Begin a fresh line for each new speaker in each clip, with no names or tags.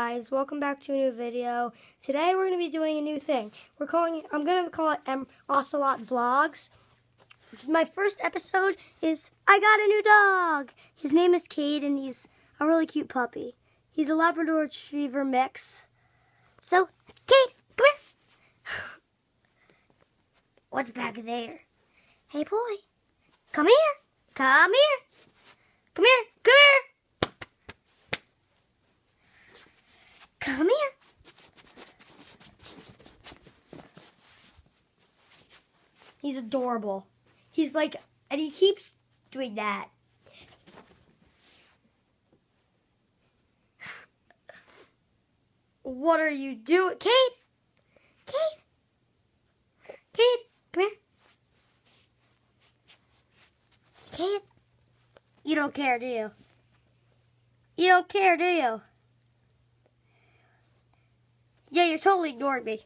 Guys, welcome back to a new video. Today we're going to be doing a new thing. I'm going to call it OcelotVlogs. My first episode is I got a new dog. His name is Kade and he's a really cute puppy. He's a Labrador Retriever mix. So, Kade, come here. What's back there? Hey boy, come here. Come here. Come here. Come here. Come here. He's adorable. He's like, and he keeps doing that. What are you doing? Kade? Kade? Kade, come here. Kade? You don't care, do you? You don't care, do you? Yeah, you're totally ignoring me.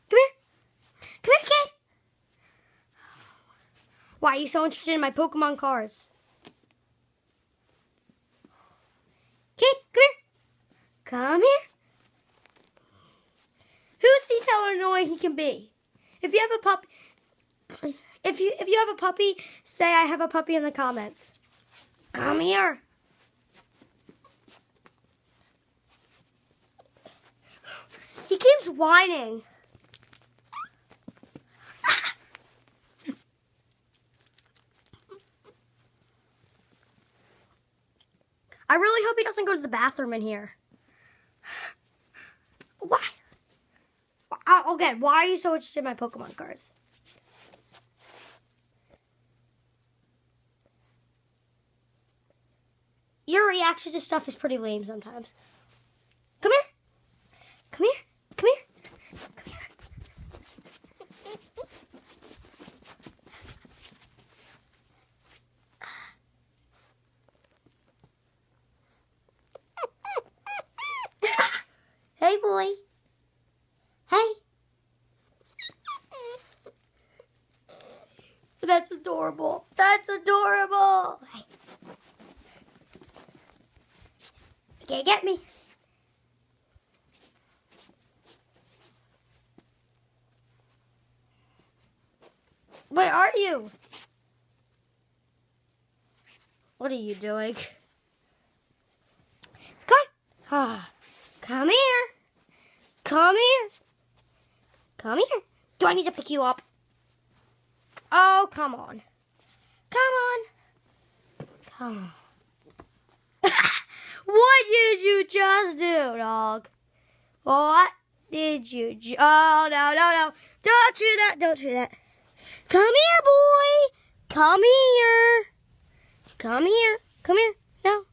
Come here. Come here, Kade. Why are you so interested in my Pokemon cards? Kade, come here. Come here. Who sees how annoying he can be? If you have a puppy, if you have a puppy, say I have a puppy in the comments. Come here. He keeps whining. I really hope he doesn't go to the bathroom in here. Why? Again, why are you so interested in my Pokemon cards? Your reaction to stuff is pretty lame sometimes. Come here. Come here. Come here. Come here. Hey, boy. Hey. That's adorable. That's adorable. Hey. You can't get me. Where are you? What are you doing? Come on. Ah, come here. Come here. Come here. Do I need to pick you up? Oh, come on. Come on. Come on. What did you just do, dog? What did you Oh, no, no, no. Don't do that. Don't do that. Come here, boy. Come here. Come here. Come here. No.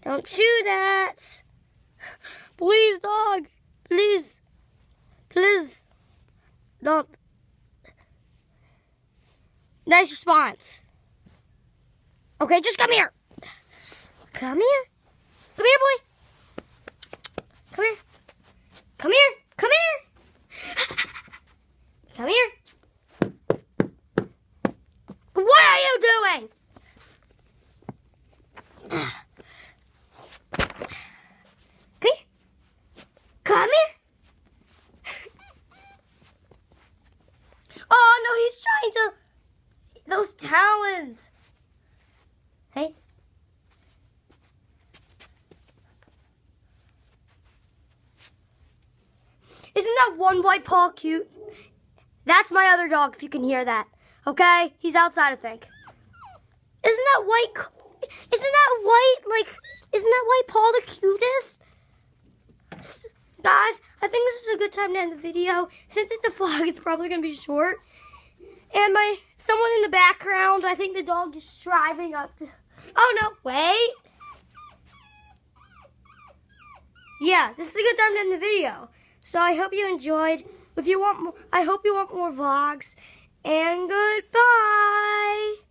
Don't chew that. Please, dog. Please. Please. Don't. Nice response. Okay, just come here. Come here. Come here, boy. Come here. Come here. Come here. Come here. What are you doing? Come here. Come here. Oh, no, he's trying to... Those talons. Hey. Isn't that one white paw cute? That's my other dog, if you can hear that. Okay? He's outside, I think. Isn't that white paw the cutest? Guys, I think this is a good time to end the video. Since it's a vlog, it's probably going to be short. And someone in the background, I think the dog is driving up to... Oh, no, wait. Yeah, this is a good time to end the video. So I hope you enjoyed. If you want more, I hope you want more vlogs. And goodbye.